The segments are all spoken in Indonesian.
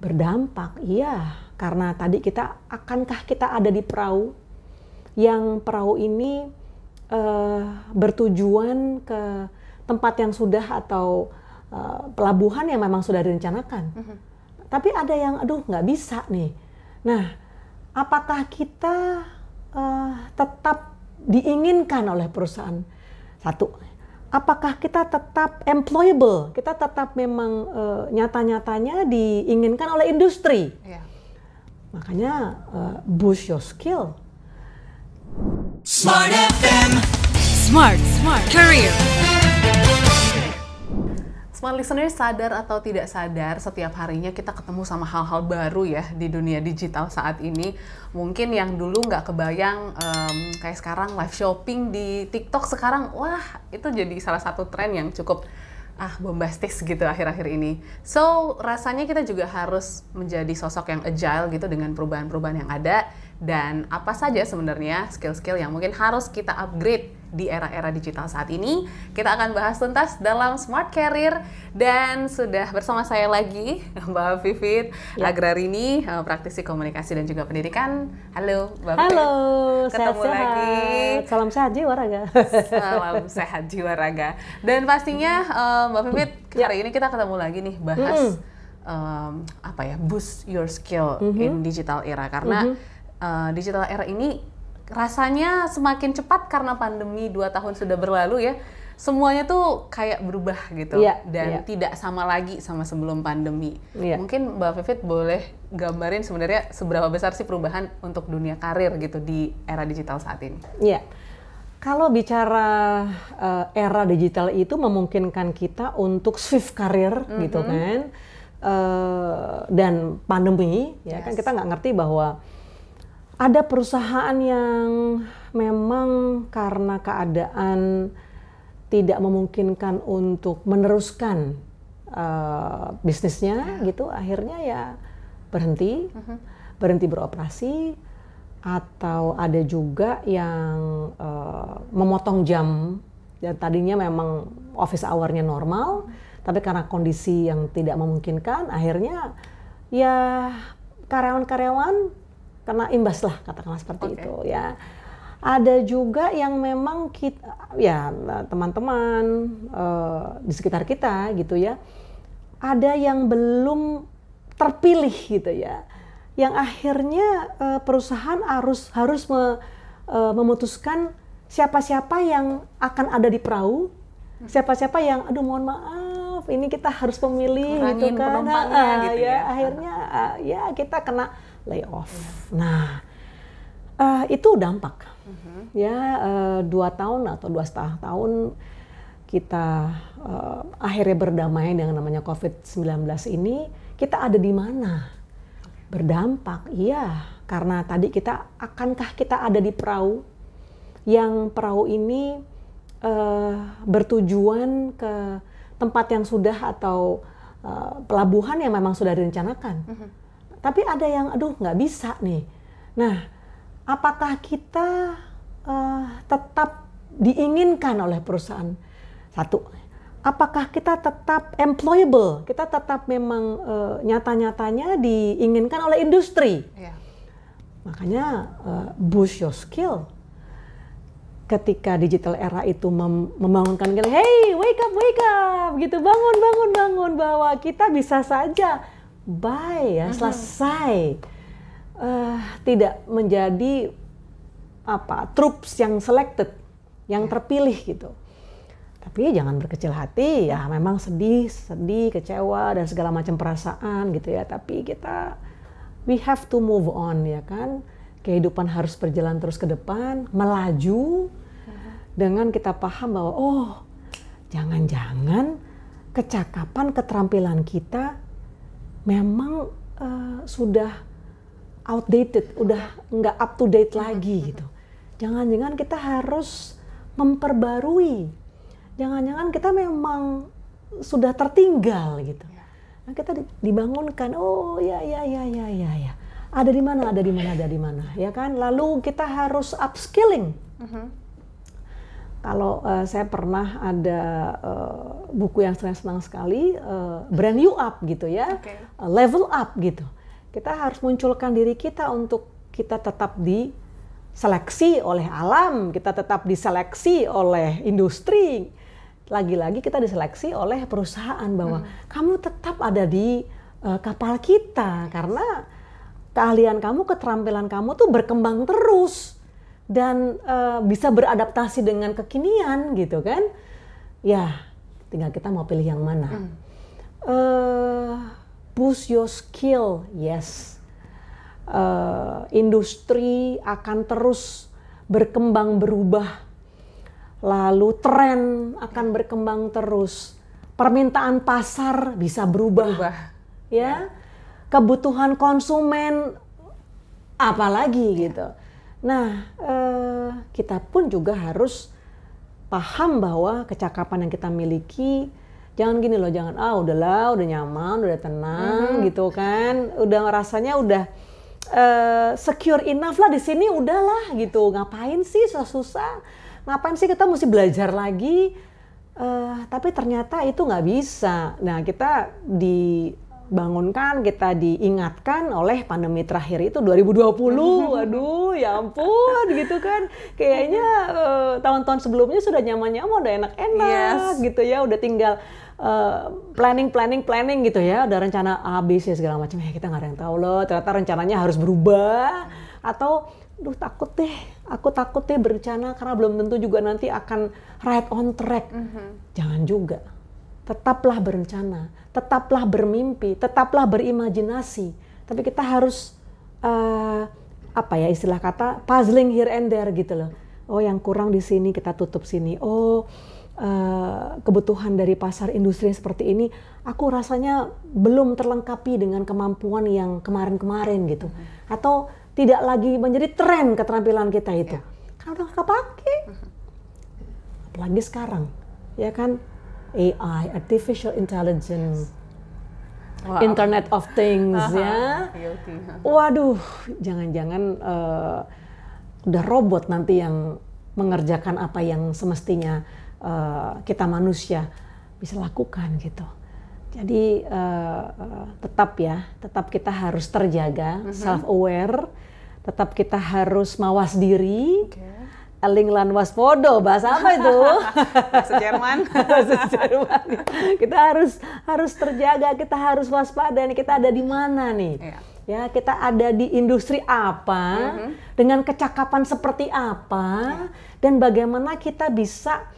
Berdampak, iya. Karena tadi akankah kita ada di perahu, yang perahu ini bertujuan ke tempat yang sudah atau pelabuhan yang memang sudah direncanakan. Tapi ada yang, aduh nggak bisa nih. Nah, apakah kita tetap diinginkan oleh perusahaan? Satu, apakah kita tetap employable? Kita tetap memang nyata-nyatanya diinginkan oleh industri. Yeah. Makanya boost your skill. Smart FM. Smart Career. Smart listener, sadar atau tidak sadar, setiap harinya kita ketemu sama hal-hal baru ya di dunia digital saat ini. Mungkin yang dulu nggak kebayang, kayak sekarang live shopping di TikTok sekarang, wah itu jadi salah satu tren yang cukup bombastis gitu akhir-akhir ini. So, rasanya kita juga harus menjadi sosok yang agile gitu dengan perubahan-perubahan yang ada. Dan apa saja sebenarnya skill-skill yang mungkin harus kita upgrade di era-era digital saat ini. Kita akan bahas tuntas dalam Smart Career. Dan sudah bersama saya lagi Mbak Vivit Agrarini, praktisi komunikasi dan juga pendidikan. Halo Mbak Vivit. Halo, ketemu sehat-sehat. lagi. Salam sehat jiwa raga. Salam sehat jiwa raga. Dan pastinya Mbak Vivit, hari ini kita ketemu lagi nih bahas boost your skill in digital era. Karena digital era ini rasanya semakin cepat karena pandemi 2 tahun sudah berlalu ya. Semuanya tuh kayak berubah gitu dan tidak sama lagi sama sebelum pandemi. Mungkin Mbak Vivit boleh gambarin sebenarnya seberapa besar sih perubahan untuk dunia karir gitu di era digital saat ini? Iya. Kalau bicara era digital itu memungkinkan kita untuk shift karir gitu kan. Dan pandemi ya kan kita nggak ngerti bahwa ada perusahaan yang memang karena keadaan tidak memungkinkan untuk meneruskan bisnisnya gitu, akhirnya ya berhenti beroperasi, atau ada juga yang memotong jam. Dan tadinya memang office hour-nya normal, tapi karena kondisi yang tidak memungkinkan, akhirnya ya karyawan-karyawan kena imbas lah, katakanlah seperti itu ya. Ada juga yang memang kita, ya teman-teman di sekitar kita gitu ya, ada yang belum terpilih gitu ya, yang akhirnya perusahaan harus memutuskan siapa-siapa yang akan ada di perahu, siapa-siapa yang, aduh mohon maaf, ini kita harus memilih gitu kan, gitu ya. Akhirnya ya kita kena layoff. Nah, itu dampak. Ya, 2 tahun atau 2,5 tahun kita akhirnya berdamai dengan namanya COVID-19 ini, kita ada di mana? Berdampak, iya. Karena tadi akankah kita ada di perahu, yang perahu ini bertujuan ke tempat yang sudah atau pelabuhan yang memang sudah direncanakan. Tapi ada yang, aduh nggak bisa nih. Nah, apakah kita tetap diinginkan oleh perusahaan? Satu, apakah kita tetap employable? Kita tetap memang nyata-nyatanya diinginkan oleh industri. Makanya boost your skill. Ketika digital era itu membangunkan kita, hey wake up, gitu, bangun, bahwa kita bisa saja selesai, tidak menjadi troops yang selected, yang terpilih gitu. Tapi jangan berkecil hati ya, memang sedih, kecewa dan segala macam perasaan gitu ya. Tapi we have to move on ya kan. Kehidupan harus berjalan terus ke depan, melaju dengan kita paham bahwa jangan-jangan kecakapan, keterampilan kita memang sudah outdated, udah nggak up to date lagi gitu. Jangan-jangan kita harus memperbarui. Jangan-jangan kita memang sudah tertinggal gitu. Nah, kita dibangunkan, ya. Ada di mana, ya kan? Lalu kita harus upskilling. Kalau saya pernah ada buku yang saya senang sekali, Brand You Up gitu ya, Level Up gitu. Kita harus munculkan diri kita untuk kita tetap diseleksi oleh alam, kita tetap diseleksi oleh industri. Lagi-lagi kita diseleksi oleh perusahaan bahwa kamu tetap ada di kapal kita karena keahlian kamu, keterampilan kamu tuh berkembang terus. Dan bisa beradaptasi dengan kekinian gitu kan, ya tinggal kita mau pilih yang mana. Boost your skill, yes. Industri akan terus berkembang berubah, lalu tren akan berkembang terus, permintaan pasar bisa berubah. Ya, kebutuhan konsumen apalagi gitu. Nah, kita pun juga harus paham bahwa kecakapan yang kita miliki, jangan gini loh, jangan udahlah, udah nyaman, udah tenang gitu kan, udah rasanya udah secure enough lah di sini, udahlah gitu, ngapain sih susah-susah, ngapain sih kita mesti belajar lagi, tapi ternyata itu nggak bisa. Nah, kita dibangunkan, kita diingatkan oleh pandemi terakhir itu 2020. Waduh, ya ampun gitu kan. Kayaknya tahun-tahun sebelumnya sudah nyaman-nyaman, udah enak-enak gitu ya, udah tinggal planning gitu ya, udah rencana A, B, C segala macam. Ya kita nggak ada yang tahu loh, ternyata rencananya harus berubah atau aku takut deh berencana karena belum tentu juga nanti akan right on track. Jangan juga. Tetaplah berencana, tetaplah bermimpi, tetaplah berimajinasi. Tapi kita harus istilah kata puzzling here and there gitu loh. Oh, yang kurang di sini kita tutup sini. Oh, kebutuhan dari pasar industri seperti ini, aku rasanya belum terlengkapi dengan kemampuan yang kemarin-kemarin gitu. Atau tidak lagi menjadi tren keterampilan kita itu. Karena udah nggak kepake. Apalagi sekarang, ya kan? AI, artificial intelligence, Internet of Things, ya. Waduh, jangan-jangan udah robot nanti yang mengerjakan apa yang semestinya kita manusia bisa lakukan gitu. Jadi tetap kita harus terjaga, self-aware, tetap kita harus mawas diri. Eling lan waspodo, bahasa apa itu? Bahasa Jerman. Bahasa Jerman. Kita harus terjaga, kita harus waspada nih, kita ada di mana nih? Ya, kita ada di industri apa? Dengan kecakapan seperti apa? Dan bagaimana kita bisa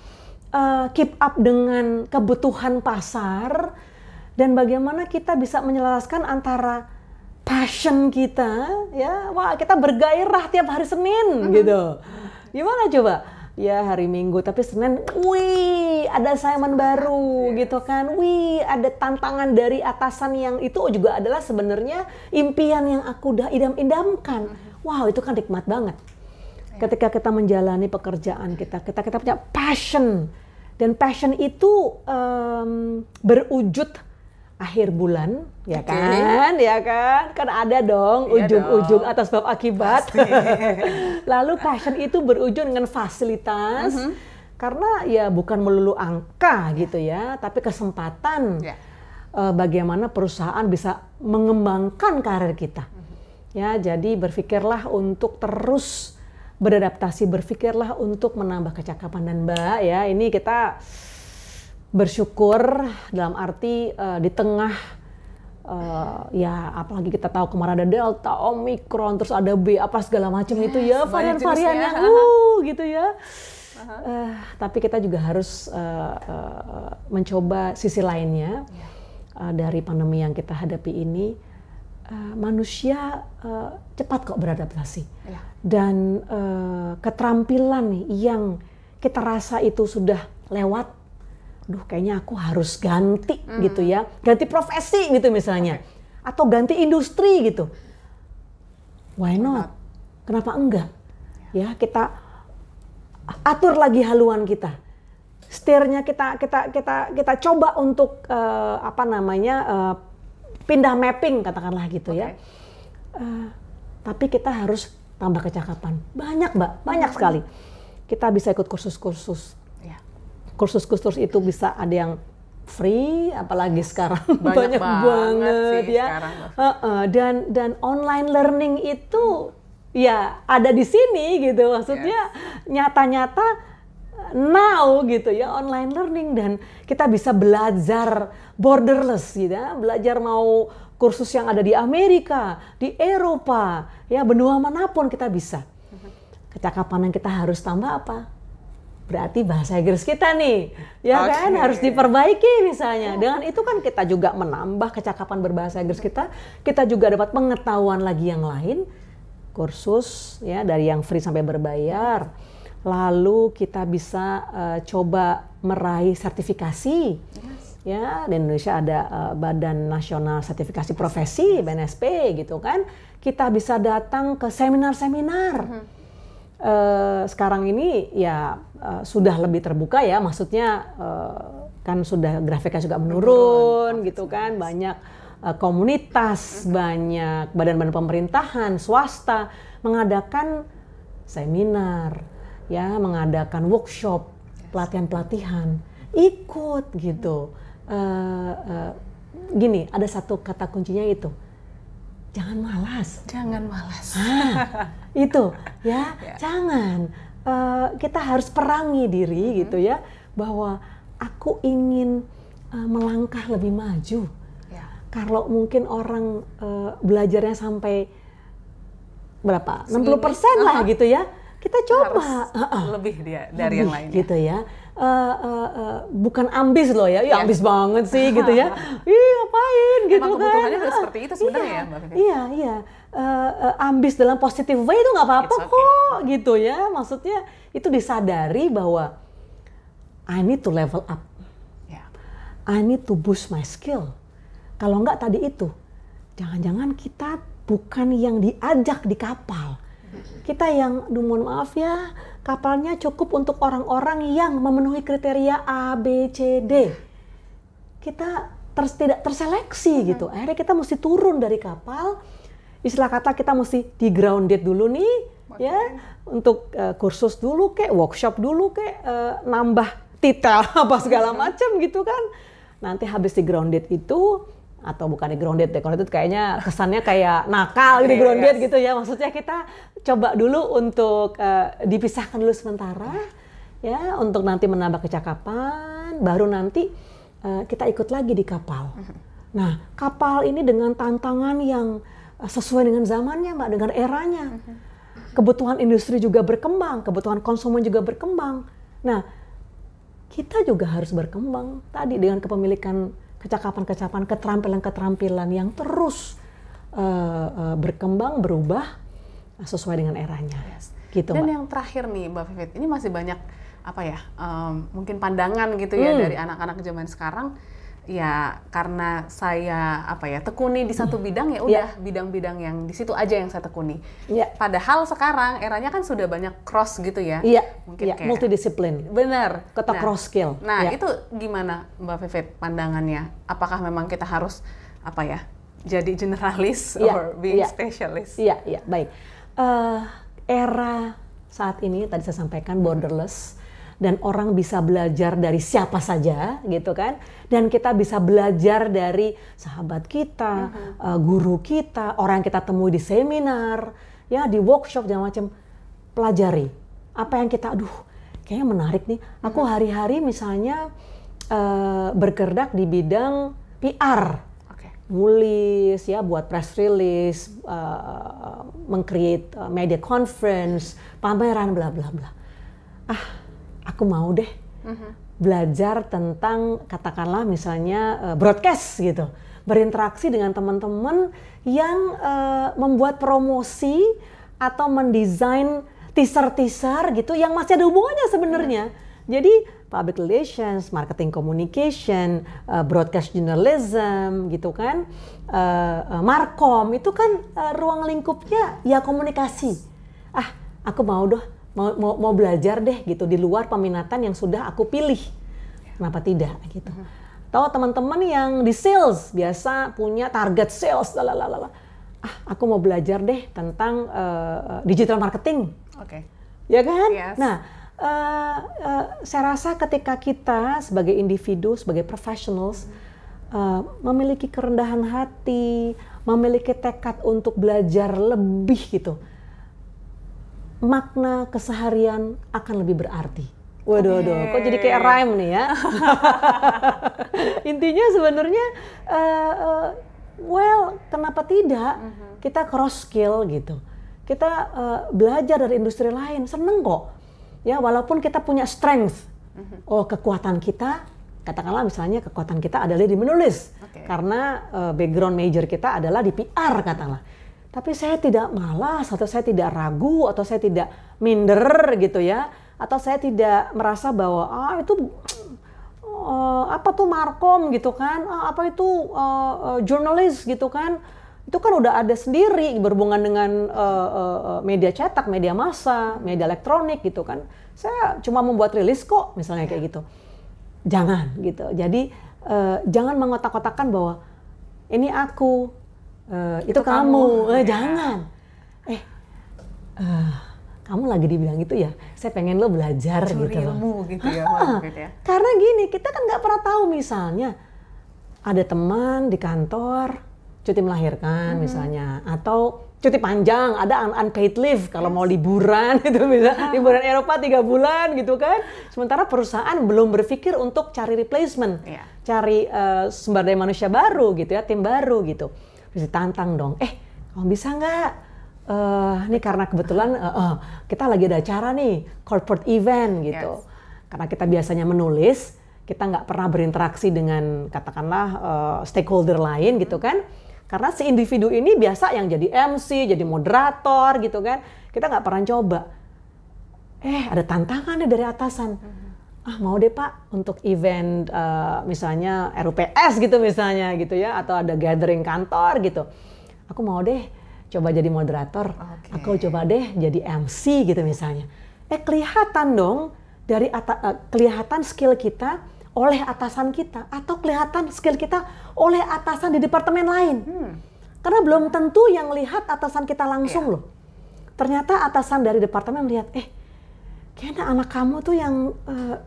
keep up dengan kebutuhan pasar? Dan bagaimana kita bisa menyelaraskan antara passion kita, ya, wah kita bergairah tiap hari Senin gitu. Gimana coba? Ya hari Minggu, tapi Senin, wih ada assignment baru gitu kan. Wih ada tantangan dari atasan yang itu juga adalah sebenarnya impian yang aku udah idam-idamkan. Wow, itu kan nikmat banget. Ketika kita menjalani pekerjaan kita punya passion. Dan passion itu berwujud akhir bulan, ya kan? Ya kan? Kan ada dong ujung-ujung atas bab akibat. Lalu passion itu berujung dengan fasilitas, karena ya bukan melulu angka gitu ya, tapi kesempatan bagaimana perusahaan bisa mengembangkan karir kita. Ya, jadi berpikirlah untuk terus beradaptasi, berpikirlah untuk menambah kecakapan. Dan Mbak, ya ini kita bersyukur dalam arti di tengah ya apalagi kita tahu kemarin ada Delta, Omicron, terus ada B apa segala macam itu ya, varian-varian yang gitu ya. Tapi kita juga harus mencoba sisi lainnya dari pandemi yang kita hadapi ini. Manusia cepat kok beradaptasi dan keterampilan yang kita rasa itu sudah lewat, kayaknya aku harus ganti gitu ya, ganti profesi gitu misalnya, atau ganti industri gitu. Why not? Kenapa enggak? Ya kita atur lagi haluan kita, setirnya kita coba untuk pindah mapping katakanlah gitu ya. Tapi kita harus tambah kecakapan, banyak Mbak, banyak sekali. kita bisa ikut kursus-kursus. Ya. Kursus-kursus itu bisa ada yang free, apalagi sekarang Banyak banget sih ya. sekarang. Dan online learning itu ya ada di sini gitu, maksudnya nyata-nyata now gitu ya, online learning, dan kita bisa belajar borderless gitu ya, belajar mau kursus yang ada di Amerika, di Eropa, ya benua manapun kita bisa. Kecakapan yang kita harus tambah apa? Berarti bahasa Inggris kita nih, ya kan harus diperbaiki misalnya. Dengan itu kan kita juga menambah kecakapan berbahasa Inggris kita juga dapat pengetahuan lagi yang lain, kursus ya dari yang free sampai berbayar. Lalu kita bisa coba meraih sertifikasi. Ya, di Indonesia ada Badan Nasional Sertifikasi Profesi, BNSP gitu kan. Kita bisa datang ke seminar-seminar. Sekarang ini ya sudah lebih terbuka ya, maksudnya kan sudah grafiknya juga menurun gitu kan. Banyak komunitas, banyak badan-badan pemerintahan, swasta mengadakan seminar, ya, mengadakan workshop, pelatihan-pelatihan, ikut gitu. Gini, ada satu kata kuncinya itu, jangan malas. Jangan malas. Itu ya, jangan. Kita harus perangi diri gitu ya, bahwa aku ingin melangkah lebih maju. Ya. Kalau mungkin orang belajarnya sampai berapa? 60% lah gitu ya. Kita coba lebih dari yang lainnya. Gitu ya. Bukan ambis loh ya, ambis banget sih gitu ya. Ih, ngapain gitu kan. Emang kebutuhannya udah seperti itu sebenarnya ya, Mbak Vivi? Iya. Ambis dalam positive way itu nggak apa-apa kok gitu ya. Maksudnya itu disadari bahwa I need to level up. I need to boost my skill. Kalau nggak tadi itu, jangan-jangan kita bukan yang diajak di kapal. Kita yang, mohon maaf ya, kapalnya cukup untuk orang-orang yang memenuhi kriteria A, B, C, D. Kita tidak terseleksi gitu. Akhirnya kita mesti turun dari kapal. Istilah kata kita mesti di grounded dulu nih, ya, untuk kursus dulu kek, workshop dulu kek, nambah titel apa segala macam gitu kan. Nanti habis di grounded itu, atau bukan di grounded deh, kalau itu kayaknya kesannya kayak nakal gitu, grounded gitu ya. Maksudnya kita coba dulu untuk dipisahkan dulu sementara ya, untuk nanti menambah kecakapan, baru nanti kita ikut lagi di kapal. Nah, kapal ini dengan tantangan yang sesuai dengan zamannya, Mbak, dengan eranya. Kebutuhan industri juga berkembang, kebutuhan konsumen juga berkembang. Nah, kita juga harus berkembang tadi dengan kepemilikan kecakapan-kecakapan, keterampilan-keterampilan yang terus berkembang, berubah sesuai dengan eranya. Gitu, Dan Mbak. yang terakhir nih, Mbak Vivit, ini masih banyak apa ya, mungkin pandangan gitu ya dari anak-anak zaman sekarang. Ya karena saya tekuni di satu bidang, ya udah bidang-bidang yang di situ aja yang saya tekuni. Padahal sekarang eranya kan sudah banyak cross gitu ya. Mungkin kayak multidisiplin. Bener. Kata cross skill. Nah, itu gimana Mbak Vivit pandangannya? Apakah memang kita harus jadi generalis or being specialist? Iya, baik. Era saat ini tadi saya sampaikan borderless. Dan orang bisa belajar dari siapa saja gitu kan, dan kita bisa belajar dari sahabat kita, guru kita, orang yang kita temui di seminar, ya di workshop dan macam. Pelajari apa yang kita, kayaknya menarik nih. Aku hari-hari misalnya bergerak di bidang PR, nulis ya, buat press release, meng-create media conference, pameran, bla bla bla. Aku mau deh belajar tentang, katakanlah misalnya broadcast gitu, berinteraksi dengan teman-teman yang membuat promosi atau mendesain teaser-teaser gitu yang masih ada hubungannya sebenarnya. Jadi public relations, marketing communication, broadcast journalism gitu kan, markom itu kan ruang lingkupnya ya komunikasi. Aku mau belajar deh gitu di luar peminatan yang sudah aku pilih. Kenapa tidak gitu. Tahu teman-teman yang di sales biasa punya target sales, aku mau belajar deh tentang digital marketing. Ya kan? Nah, saya rasa ketika kita sebagai individu, sebagai professionals memiliki kerendahan hati, memiliki tekad untuk belajar lebih gitu, makna keseharian akan lebih berarti. Waduh, kok jadi kayak rhyme nih ya. Intinya sebenarnya, kenapa tidak kita cross skill gitu. Kita belajar dari industri lain, seneng kok. Ya, walaupun kita punya strength. Kekuatan kita, katakanlah misalnya kekuatan kita adalah di menulis. Karena background major kita adalah di PR katakanlah. Tapi saya tidak malas, atau saya tidak ragu, atau saya tidak minder gitu ya. Atau saya tidak merasa bahwa itu apa tuh markom gitu kan, apa itu jurnalis gitu kan, itu kan udah ada sendiri berhubungan dengan media cetak, media massa, media elektronik gitu kan. Saya cuma membuat rilis kok, misalnya kayak gitu. Jangan gitu. Jadi jangan mengotak-kotakan bahwa ini aku, itu kamu. Jangan. Kamu lagi dibilang itu ya, saya pengen lo belajar curi gitu loh. Ilmu gitu ya, ya. Karena gini, kita kan nggak pernah tahu misalnya ada teman di kantor cuti melahirkan misalnya, atau cuti panjang, ada unpaid leave kalau mau liburan itu bisa liburan Eropa 3 bulan gitu kan. Sementara perusahaan belum berpikir untuk cari replacement, cari sumber daya manusia baru gitu ya, tim baru gitu. Terus ditantang dong, kamu bisa nggak? Ini karena kebetulan kita lagi ada acara nih, corporate event gitu. Karena kita biasanya menulis, kita nggak pernah berinteraksi dengan katakanlah stakeholder lain gitu kan. Karena si individu ini biasa yang jadi MC, jadi moderator gitu kan. Kita nggak pernah coba. Ada tantangan nih dari atasan. Mau deh Pak untuk event misalnya RUPS gitu misalnya gitu ya, atau ada gathering kantor gitu. Aku mau deh coba jadi moderator, aku coba deh jadi MC gitu misalnya. Kelihatan dong dari kelihatan skill kita oleh atasan kita, atau kelihatan skill kita oleh atasan di departemen lain. Karena belum tentu yang lihat atasan kita langsung loh. Ternyata atasan dari departemen lihat, kayaknya anak kamu tuh yang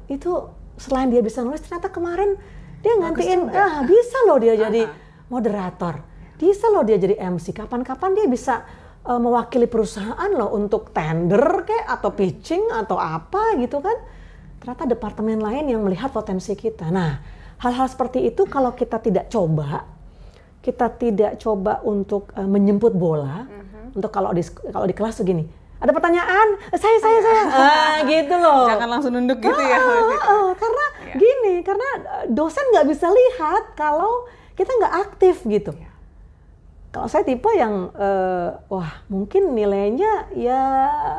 itu selain dia bisa nulis, ternyata kemarin dia ngantiin, bisa loh dia jadi moderator. Bisa loh dia jadi MC, kapan-kapan dia bisa mewakili perusahaan loh untuk tender kayak atau pitching atau apa gitu kan. Ternyata departemen lain yang melihat potensi kita. Nah, hal-hal seperti itu kalau kita tidak coba untuk menjemput bola, untuk kalau di kelas tuh gini, ada pertanyaan, saya, gitu loh. Jangan langsung nunduk gitu ya. Karena gini, karena dosen nggak bisa lihat kalau kita nggak aktif gitu. Kalau saya tipe yang, mungkin nilainya ya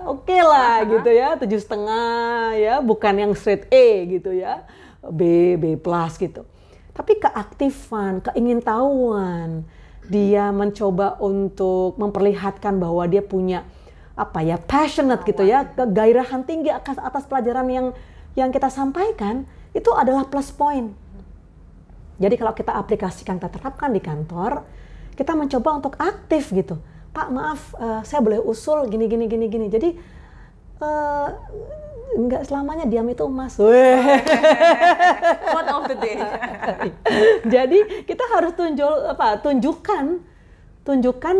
oke lah gitu ya, 7,5 ya, bukan yang straight A gitu ya, B plus gitu. Tapi keaktifan, keingintahuan, dia mencoba untuk memperlihatkan bahwa dia punya passionate gitu ya, kegairahan tinggi atas pelajaran yang kita sampaikan, itu adalah plus point. Jadi kalau kita aplikasikan, kita terapkan di kantor, kita mencoba untuk aktif gitu. Pak maaf, saya boleh usul gini. Jadi nggak selamanya diam itu emas. Quote of the day. Jadi kita harus tunjukkan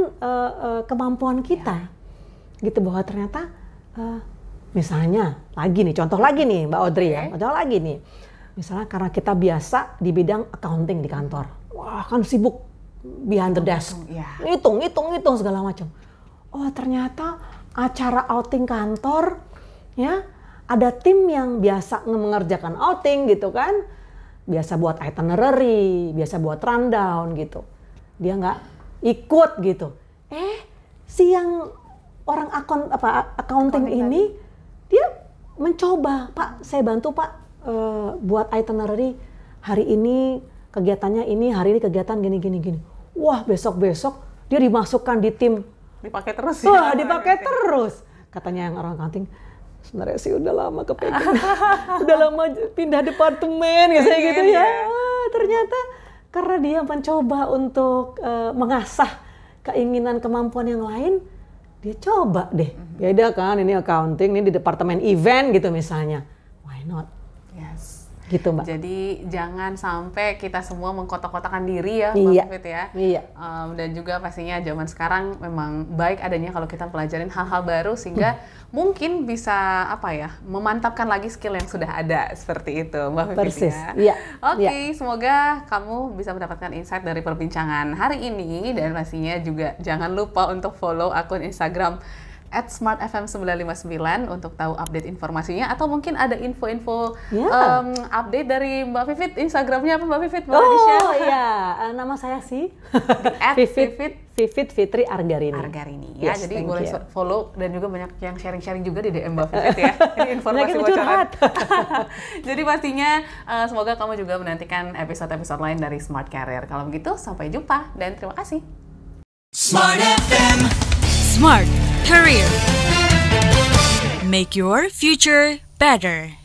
kemampuan kita, gitu, bahwa ternyata misalnya contoh lagi nih Mbak Audrey ya, contoh lagi nih. Misalnya karena kita biasa di bidang accounting di kantor, kan sibuk behind the desk, hitung segala macam. Ternyata acara outing kantor, ya ada tim yang biasa mengerjakan outing gitu kan, biasa buat itinerary, biasa buat rundown gitu. Dia nggak ikut gitu. Si yang orang accounting ini dia mencoba, Pak saya bantu Pak buat itinerary hari ini kegiatannya ini, hari ini kegiatan gini. Wah, besok dia dimasukkan di tim. Dipakai terus ya? Dipakai terus. Katanya yang orang accounting, sebenarnya sih udah lama kepengen. Udah lama pindah departemen, gitu ya. Ternyata karena dia mencoba untuk mengasah keinginan, kemampuan yang lain, dia coba deh. Beda kan, ini accounting, ini di departemen event gitu misalnya. Why not? Yes. Gitu Mbak. Jadi jangan sampai kita semua mengkotak-kotakan diri ya, Mbak Vivit ya. Iya. Dan juga pastinya zaman sekarang memang baik adanya kalau kita pelajarin hal-hal baru sehingga mungkin bisa memantapkan lagi skill yang sudah ada seperti itu, Mbak Vivit. Persis. Ya. Iya. Oke, semoga kamu bisa mendapatkan insight dari perbincangan hari ini dan pastinya juga jangan lupa untuk follow akun Instagram @smartfm959 untuk tahu update informasinya atau mungkin ada info-info update dari Mbak Vivit. Instagramnya apa Mbak Vivit? Boleh di-share? Oh iya, nama saya sih Vivit Fitri Argarini. Ya, Yes, jadi thank boleh you. follow dan juga banyak yang sharing-sharing juga di DM Mbak Vivit ya. Ini informasi Banyak bocoran. curhat. Jadi pastinya semoga kamu juga menantikan episode-episode lain dari Smart Career. Kalau begitu, sampai jumpa dan terima kasih. Smart FM. Smart Career. Make your future better.